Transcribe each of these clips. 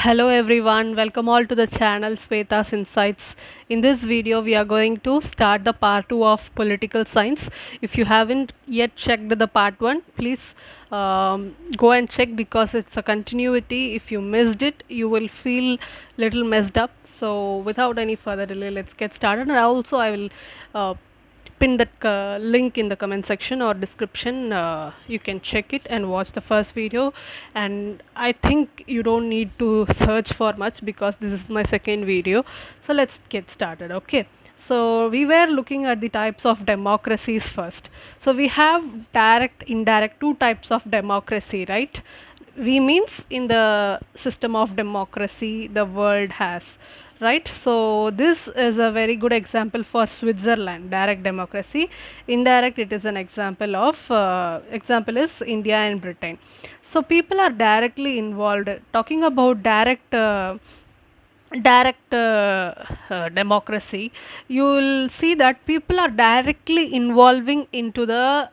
Hello everyone, welcome all to the channel Sweta's Insights. In this video, we are going to start the part 2 of political science. If you haven't yet checked the part 1, please go and check because it's a continuity. If you missed it, you will feel little messed up. So without any further delay, let's get started. And also I will pin that link in the comment section or description. You can check it and watch the first video, and I think you don't need to search for much because this is my second video. So let's get started. Okay, so we were looking at the types of democracies first. So we have direct, indirect, two types of democracy, right? We means in the system of democracy the world has, right? So this is a very good example for Switzerland, direct democracy. Indirect, it is an example of example is India and Britain. So people are directly involved. Talking about direct democracy, you will see that people are directly involving into the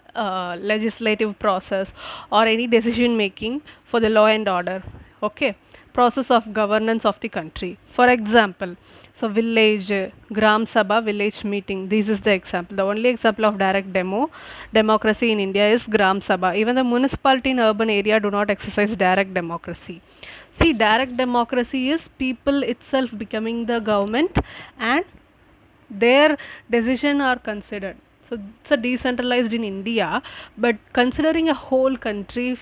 legislative process or any decision making for the law and order, okay, process of governance of the country. For example, so village gram sabha, village meeting, this is the example. The only example of direct democracy in India is gram sabha. Even the municipality in urban area do not exercise direct democracy. See, direct democracy is people itself becoming the government and their decision are considered. So it's a decentralized in India, but considering a whole country,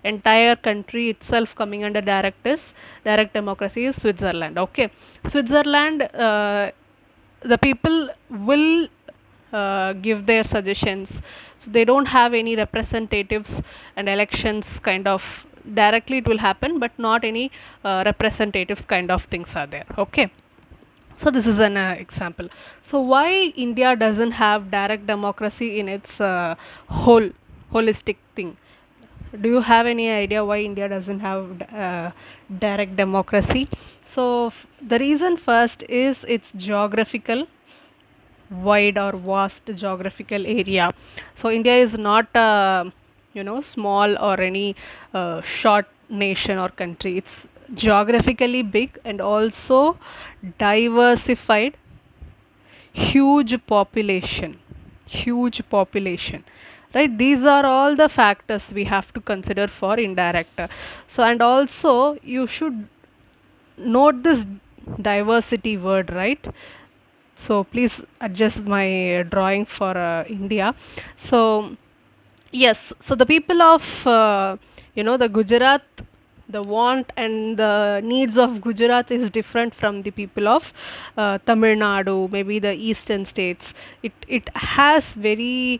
entire country itself coming under direct democracy is Switzerland. Okay, Switzerland, the people will give their suggestions. So they don't have any representatives and elections kind of directly it will happen, but not any representatives kind of things are there. Okay, so this is an example. So why India doesn't have direct democracy in its holistic thing? Do you have any idea why India doesn't have direct democracy? So the reason first is its geographical wide or vast geographical area. So India is not small or any short nation or country. It's geographically big and also diversified, huge population, huge population, right? These are all the factors we have to consider for indirect. So and also you should note this diversity word, right? So please adjust my drawing for India. So yes, so the people of the Gujarat, the want and the needs of Gujarat is different from the people of Tamil Nadu, maybe the eastern states. It has very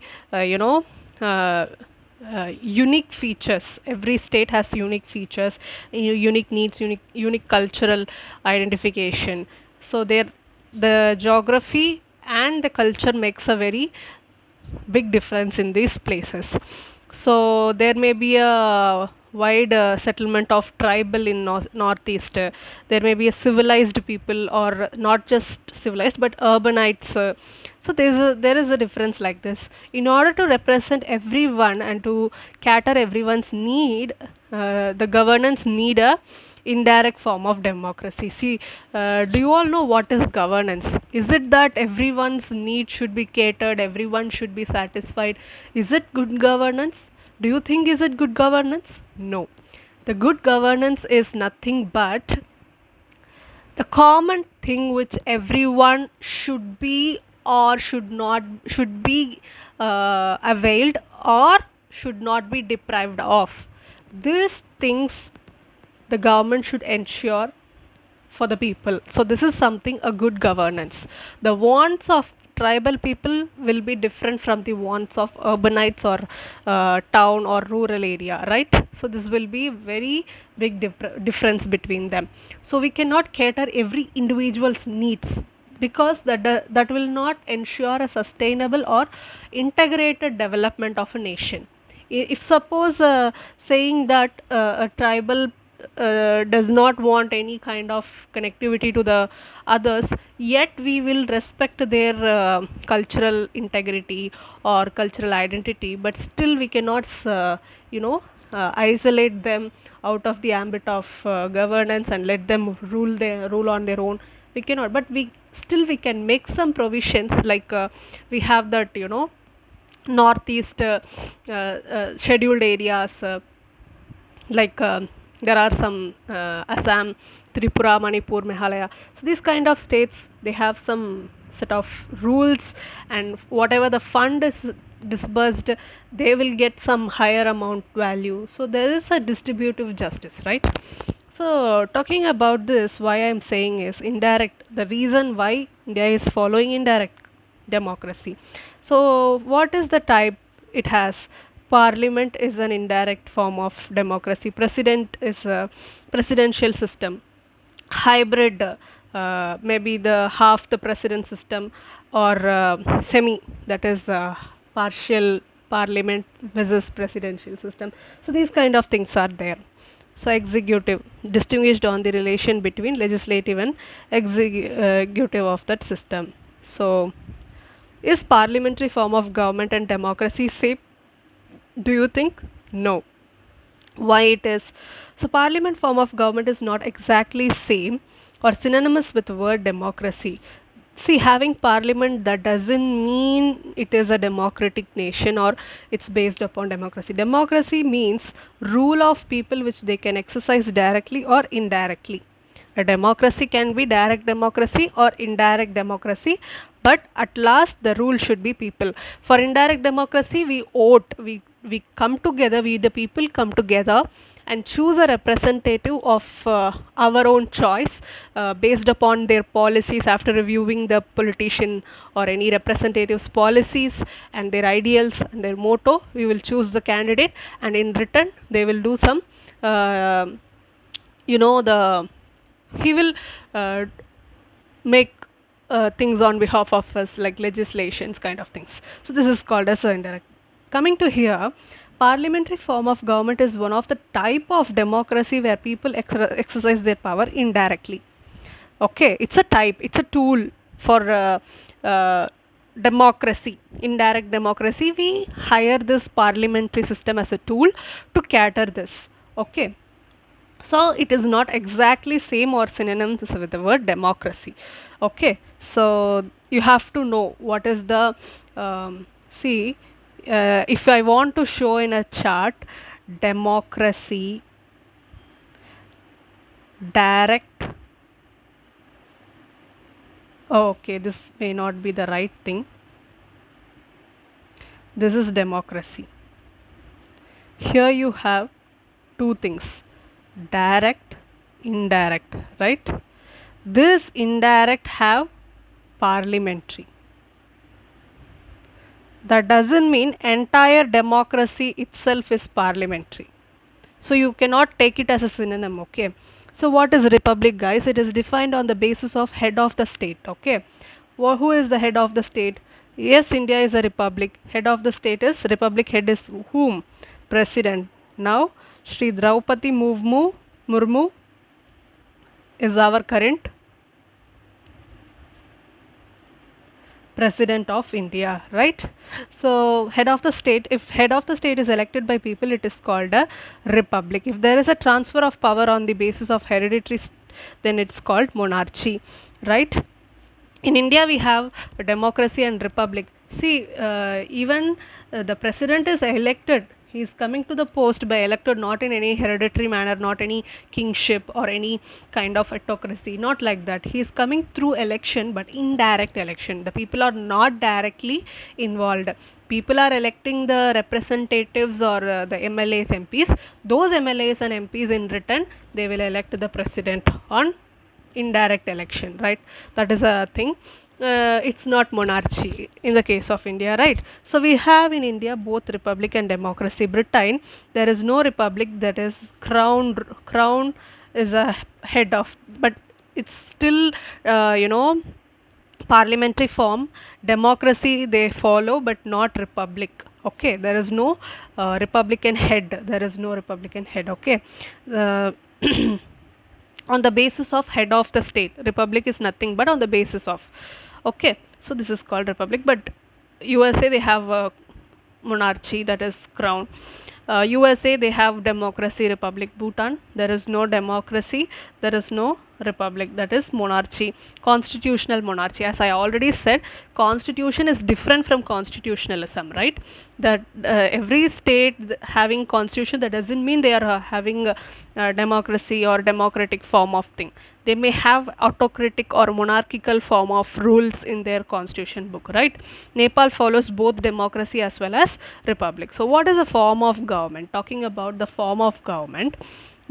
unique features. Every state has unique features, unique needs, unique cultural identification. So the geography and the culture makes a very big difference in these places. So there may be a wide settlement of tribal in northeast. There may be a civilized people or not just civilized but urbanites. So there is a difference like this. In order to represent everyone and to cater everyone's need, the governance need a indirect form of democracy. See, do you all know what is governance? Is it that everyone's need should be catered, everyone should be satisfied? Is it good governance? Do you think is it good governance? No. The good governance is nothing but the common thing which everyone should be or should be availed or should not be deprived of. These things the government should ensure for the people. So this is something a good governance. The wants of tribal people will be different from the wants of urbanites or town or rural area, right? So this will be very big difference between them. So we cannot cater every individual's needs because that will not ensure a sustainable or integrated development of a nation. If suppose saying that a tribal does not want any kind of connectivity to the others, yet we will respect their cultural integrity or cultural identity, but still we cannot isolate them out of the ambit of governance and let them rule on their own. We cannot, but we can make some provisions, like we have that, northeast scheduled areas, like there are some Assam, Tripura, Manipur, Meghalaya. So these kind of states, they have some set of rules, and whatever the fund is disbursed, they will get some higher amount value. So there is a distributive justice, right? So talking about this, why I am saying is indirect. The reason why India is following indirect democracy. So what is the type it has? Parliament is an indirect form of democracy. President is a presidential system. Hybrid, maybe the half the president system, or semi, that is partial parliament versus presidential system. So these kind of things are there. So executive, distinguished on the relation between legislative and executive of that system. So is parliamentary form of government and democracy same? Do you think? No. Why it is? So parliament form of government is not exactly same or synonymous with the word democracy. See, having parliament, that doesn't mean it is a democratic nation or it's based upon democracy. Democracy means rule of people which they can exercise directly or indirectly. A democracy can be direct democracy or indirect democracy, but at last the rule should be people. For indirect democracy, we vote, we come together, we the people come together and choose a representative of our own choice, based upon their policies, after reviewing the politician or any representative's policies and their ideals and their motto. We will choose the candidate, and in return they will do some, uh, the he will make things on behalf of us, like legislations kind of things. So this is called as a indirect. Coming to here, parliamentary form of government is one of the type of democracy where people exercise their power indirectly. Okay, it's a type, it's a tool for uh, democracy, indirect democracy. We hire this parliamentary system as a tool to cater this. Okay, so it is not exactly same or synonymous with the word democracy. Okay, so you have to know what is the, see, if I want to show in a chart democracy, direct, okay, this may not be the right thing. This is democracy. Here you have two things, direct, indirect, right? This indirect have parliamentary. That doesn't mean entire democracy itself is parliamentary. So you cannot take it as a synonym, okay? So what is republic, guys? It is defined on the basis of head of the state, okay? Who is the head of the state? Yes, India is a republic. Head of the state is republic. Head is whom? President. Now, Sri Draupadi Murmu is our current president of India, right? So head of the state, if head of the state is elected by people, it is called a republic. If there is a transfer of power on the basis of hereditary, then it's called monarchy, right? In India we have a democracy and republic. See, even the president is elected, he is coming to the post by elected, not in any hereditary manner, not any kingship or any kind of autocracy, not like that. He is coming through election, but indirect election. The people are not directly involved. People are electing the representatives or the MLAs, MPs. Those MLAs and MPs, in return, they will elect the president on indirect election, right? That is a thing. It's not monarchy in the case of India, right? So we have in India both republic and democracy. Britain, there is no republic, that is crown is a head of, but it's still, parliamentary form. Democracy they follow, but not republic. Okay, there is no republican head, there is no republican head. Okay, uh, on the basis of head of the state. Republic is nothing but on the basis of. Okay, so this is called republic, but USA they have a monarchy, that is crown. USA, they have democracy, republic. Bhutan, there is no democracy, there is no republic, that is monarchy, constitutional monarchy. As I already said, constitution is different from constitutionalism, right? That every state having constitution, that doesn't mean they are having democracy or democratic form of thing. They may have autocratic or monarchical form of rules in their constitution book, right? Nepal follows both democracy as well as republic. So what is a form of government? Talking about the form of government,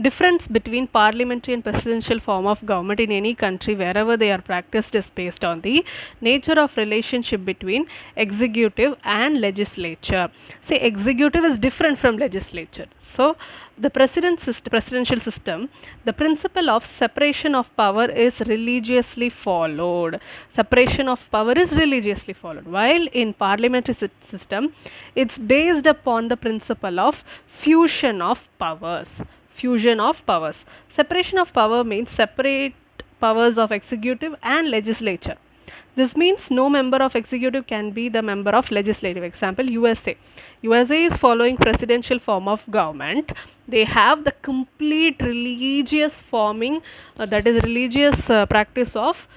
difference between parliamentary and presidential form of government in any country wherever they are practiced is based on the nature of relationship between executive and legislature. See, executive is different from legislature. So the presidential system, the principle of separation of power is religiously followed. Separation of power is religiously followed, while in parliamentary system, it's based upon the principle of fusion of powers. Fusion of powers. Separation of power means separate powers of executive and legislature. This means no member of executive can be the member of legislative. Example, USA. USA is following presidential form of government. They have the complete religious forming, that is religious practice of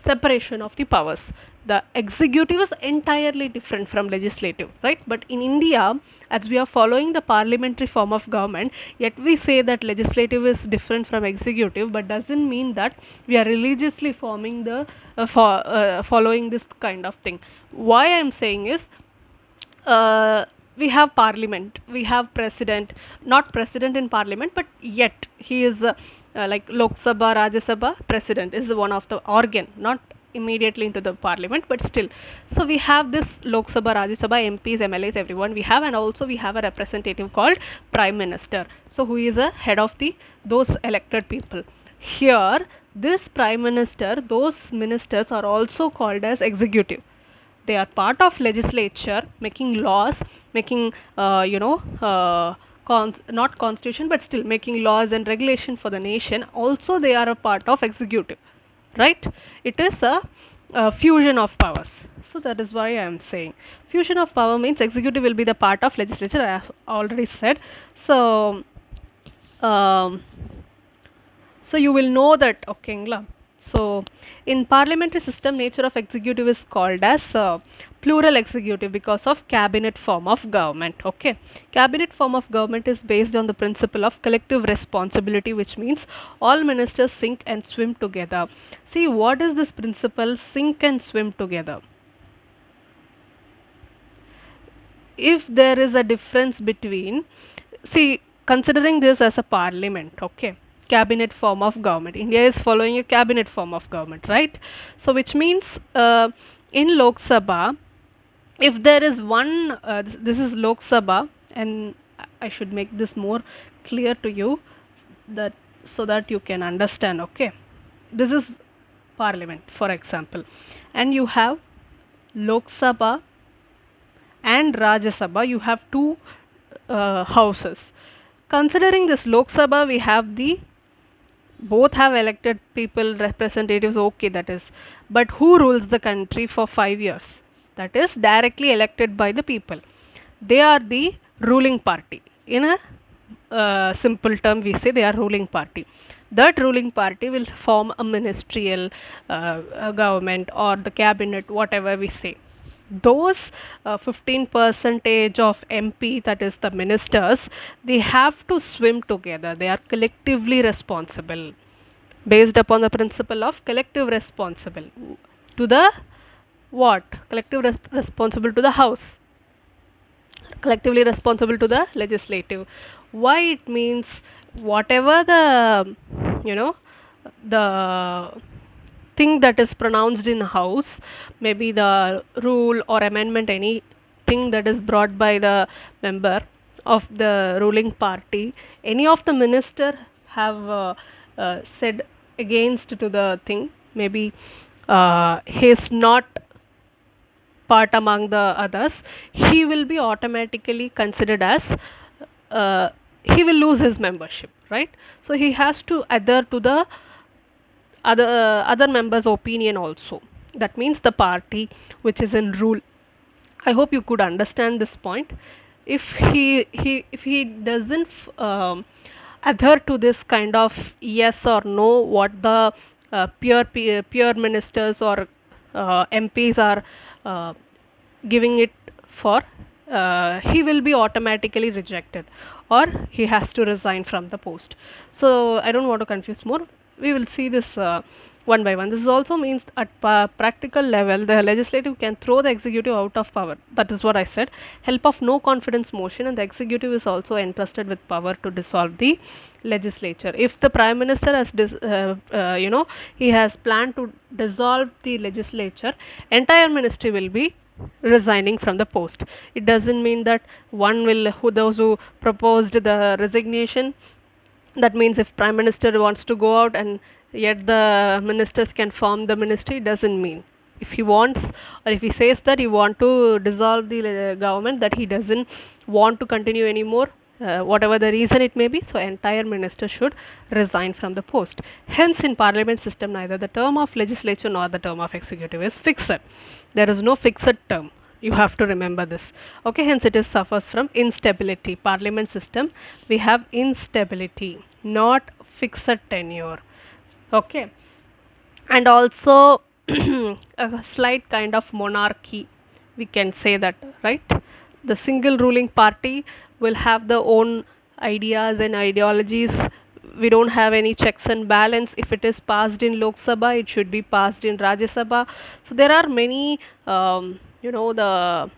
separation of the powers. The executive is entirely different from legislative, right? But in India, as we are following the parliamentary form of government, yet we say that legislative is different from executive, but doesn't mean that we are religiously forming the following this kind of thing. Why I am saying is, we have parliament, we have president, not president in parliament, but yet he is like Lok Sabha, Rajya Sabha, president is one of the organ, not immediately into the parliament, but still. So we have this Lok Sabha, Rajya Sabha, MPs, MLAs, everyone we have, and also we have a representative called prime minister. So who is a head of the those elected people. Here, this prime minister, those ministers are also called as executive. They are part of legislature, making laws, making not constitution, but still making laws and regulation for the nation. Also they are a part of executive, right? It is a fusion of powers. So that is why I am saying fusion of power means executive will be the part of legislature, I have already said. So um, so you will know that, okay ngla. So in parliamentary system, nature of executive is called as plural executive because of cabinet form of government. Okay, cabinet form of government is based on the principle of collective responsibility, which means all ministers sink and swim together. See, what is this principle, sink and swim together? If there is a difference between, see, considering this as a parliament, okay, cabinet form of government, India is following a cabinet form of government, right? So which means in Lok Sabha, if there is one this is Lok Sabha, and I should make this more clear to you, that so that you can understand. Okay, this is parliament for example, and you have Lok Sabha and Rajya Sabha, you have two houses. Considering this Lok Sabha, we have the both have elected people, representatives, okay, that is, but who rules the country for 5 years? That is directly elected by the people. They are the ruling party. In a simple term, we say they are ruling party. That ruling party will form a ministerial government or the cabinet, whatever we say. Those 15 percentage of MP, that is the ministers, they have to swim together. They are collectively responsible based upon the principle of collective responsible to the what? Collective responsible to the house, collectively responsible to the legislative. Why? It means whatever the you know the thing that is pronounced in house, maybe the rule or amendment, anything that is brought by the member of the ruling party, any of the minister have said against to the thing, maybe he is not part among the others, he will be automatically considered as he will lose his membership, right? So he has to adhere to the other members' opinion also. That means the party which is in rule. I hope you could understand this point. if he doesn't adhere to this kind of yes or no what the peer ministers or MPs are uh, giving it for, he will be automatically rejected or he has to resign from the post. So I don't want to confuse more. We will see this one by one. This also means at practical level, the legislative can throw the executive out of power. That is what I said. Help of no confidence motion, and the executive is also entrusted with power to dissolve the legislature. If the prime minister has, he has planned to dissolve the legislature, entire ministry will be resigning from the post. It doesn't mean that one will, who those who proposed the resignation, that means if prime minister wants to go out and yet the ministers can form the ministry, doesn't mean. If he wants, or if he says that he want to dissolve the government, that he doesn't want to continue anymore, whatever the reason it may be, so entire minister should resign from the post. Hence in parliament system, neither the term of legislature nor the term of executive is fixed. There is no fixed term. You have to remember this. Okay, hence it is suffers from instability. Parliament system, we have instability, not fixed tenure. Okay, and also a slight kind of monarchy, we can say that, right? The single ruling party will have their own ideas and ideologies. We don't have any checks and balance. If it is passed in Lok Sabha, it should be passed in Rajya Sabha. So there are many the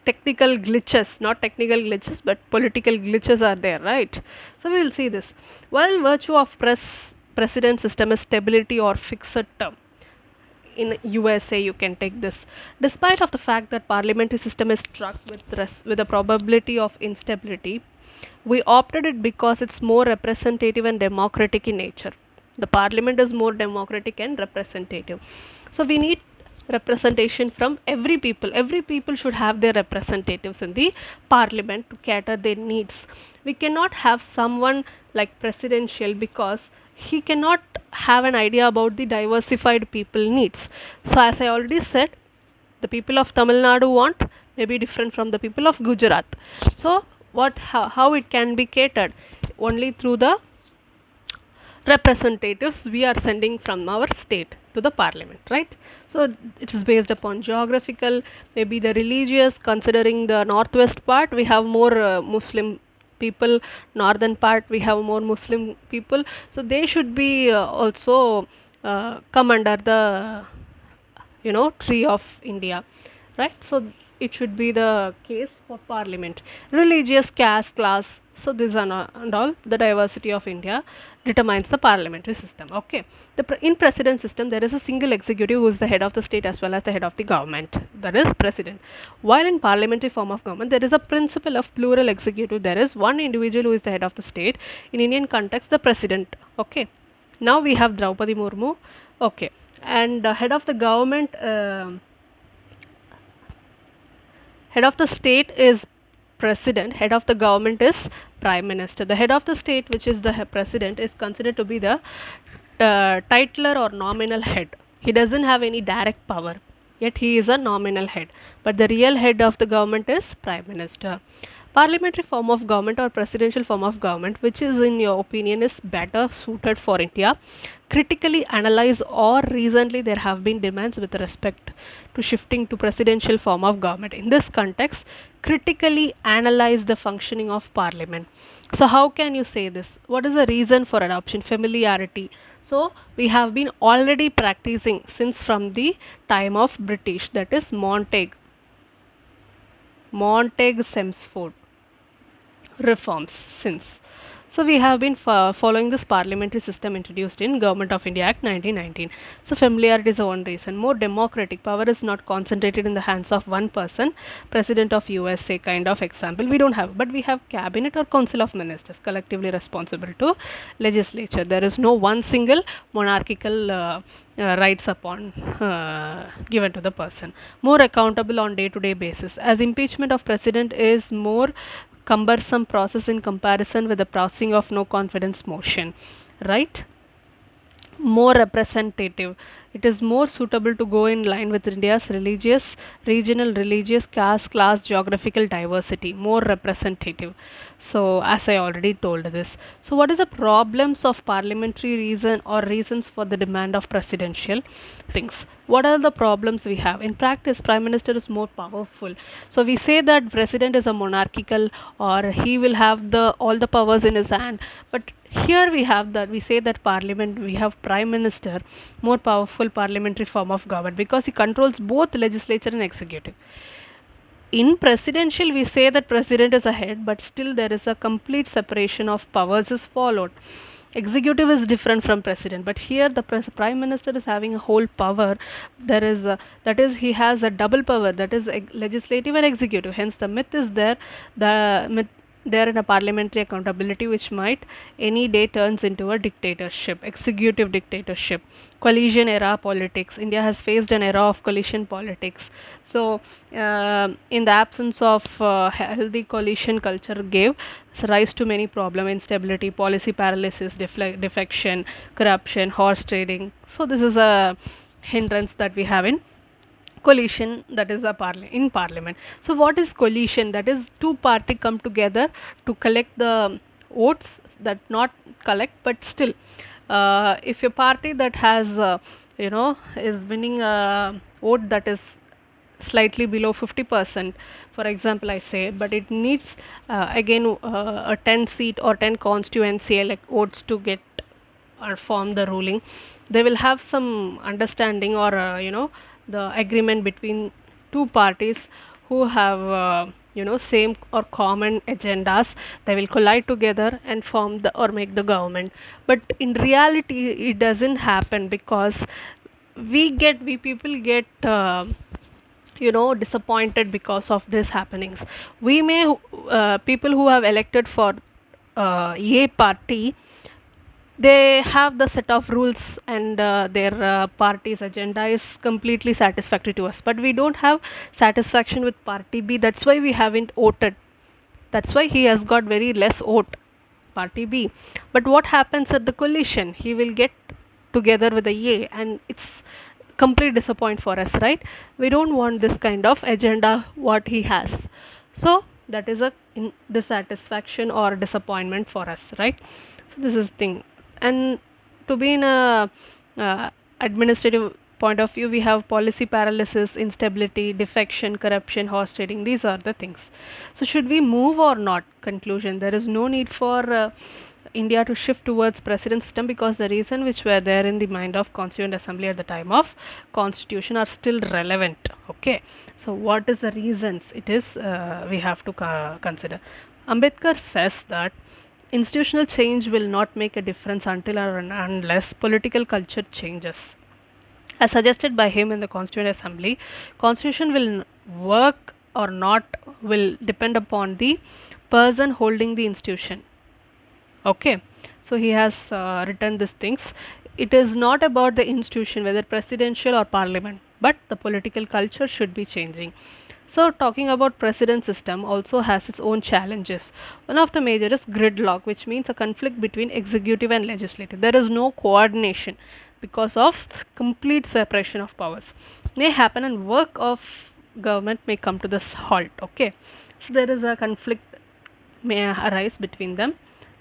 technical glitches, not technical glitches, but political glitches are there, right? So we will see this. While virtue of president system is stability or fixed term, in USA you can take this. Despite of the fact that parliamentary system is struck with a probability of instability, we opted it because it's more representative and democratic in nature. The parliament is more democratic and representative. So we need representation from every people. Every people should have their representatives in the parliament to cater their needs. We cannot have someone like presidential because he cannot have an idea about the diversified people needs. So as I already said, the people of Tamil Nadu want may be different from the people of Gujarat. So how it can be catered? Only through the representatives we are sending from our state to the parliament, right? So it is based upon geographical, maybe the religious. Considering the northwest part, we have more Muslim people. Northern part, we have more Muslim people, so they should be also come under the tree of India, right? So it should be the case for parliament. Religious, caste, class, so this and all the diversity of India determines the parliamentary system. Okay, in president system there is a single executive who is the head of the state as well as the head of the government, that is president. While in parliamentary form of government there is a principle of plural executive. There is one individual who is the head of the state. In Indian context, the president. Okay, now we have Draupadi Murmu. Okay, and head of the government, head of the state is president, head of the government is prime minister. The head of the state, which is the president, is considered to be the titular or nominal head. He doesn't have any direct power, yet he is a nominal head, but the real head of the government is prime minister. Parliamentary form of government or presidential form of government, which is in your opinion is better suited for India? Critically analyze, or recently there have been demands with respect to shifting to presidential form of government. In this context, critically analyze the functioning of parliament. So how can you say this? What is the reason for adoption? Familiarity. So we have been already practicing since from the time of British, that is Montague-Chelmsford reforms since. So we have been following this parliamentary system introduced in Government of India Act 1919. So familiarity is the one reason. More democratic, power is not concentrated in the hands of one person. President of USA kind of example we don't have, but we have cabinet or council of ministers collectively responsible to legislature. There is no one single monarchical rights upon given to the person. More accountable on day-to-day basis, as impeachment of president is more cumbersome process in comparison with the processing of no confidence motion, right? More representative. It is more suitable to go in line with India's regional religious, caste, class, geographical diversity, more representative. So, as I already told this. So, what is the problems of parliamentary reason or reasons for the demand of presidential things? What are the problems we have? In practice, Prime Minister is more powerful. So, we say that President is a monarchical, or he will have the all the powers in his hand. But here we have that we say that Parliament, we have Prime Minister, more powerful parliamentary form of government because he controls both legislature and executive. In presidential, we say that president is a head, but still there is a complete separation of powers is followed. Executive is different from president, but here the prime minister is having a whole power. There is that is, he has a double power, that is legislative and executive. Hence the myth is there, the myth there in a parliamentary accountability, which might any day turns into a dictatorship, executive dictatorship. Coalition era politics, India has faced an era of coalition politics. So in the absence of healthy coalition culture gave rise to many problems: instability, policy paralysis, defection, corruption, horse trading. So this is a hindrance that we have in coalition, that is a in parliament. So what is coalition? That is two party come together to collect the votes, that not collect but still, if a party that has is winning a vote that is slightly below 50%, for example I say, but it needs again a 10 seat or 10 constituency elect votes to get or form the ruling. They will have some understanding or the agreement between two parties who have same or common agendas. They will collide together and form the or make the government. But in reality it doesn't happen, because we people get disappointed because of these happenings. We may people who have elected for a party, they have the set of rules, and their party's agenda is completely satisfactory to us, but we don't have satisfaction with party B. That's why we haven't voted. That's why he has got very less vote, party B. But what happens at the coalition? He will get together with the A, and it's complete disappoint for us, right? We don't want this kind of agenda what he has. So that is a dissatisfaction or disappointment for us, right? So this is thing. And to be in a administrative point of view, we have policy paralysis, instability, defection, corruption, horse trading. These are the things. So should we move or not? Conclusion: there is no need for India to shift towards president system, because the reason which were there in the mind of Constituent Assembly at the time of Constitution are still relevant. Okay, so what is the reasons? It is we have to consider. Ambedkar says that institutional change will not make a difference until or unless political culture changes. As suggested by him in the Constituent Assembly, Constitution will work or not will depend upon the person holding the institution. Okay, so he has written these things. It is not about the institution, whether presidential or parliament, but the political culture should be changing. So talking about president system also has its own challenges. One of the major is gridlock, which means a conflict between executive and legislative. There is no coordination because of complete separation of powers. May happen and work of government may come to this halt. Okay, so there is a conflict may arise between them,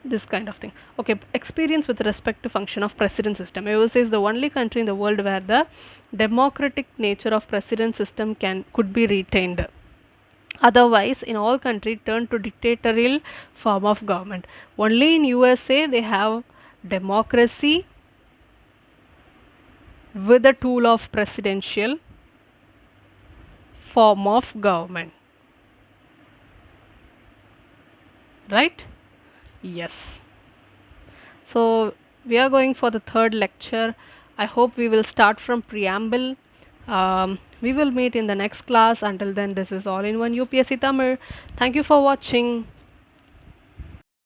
this kind of thing. Okay, experience with respect to function of president system. USA is the only country in the world where the democratic nature of president system could be retained. Otherwise in all countries turn to dictatorial form of government. Only in USA they have democracy with the tool of presidential form of government, right? Yes. So we are going for the third lecture. I hope we will start from preamble. We will meet in the next class. Until then, this is all in one UPSC Tamil. Thank you for watching.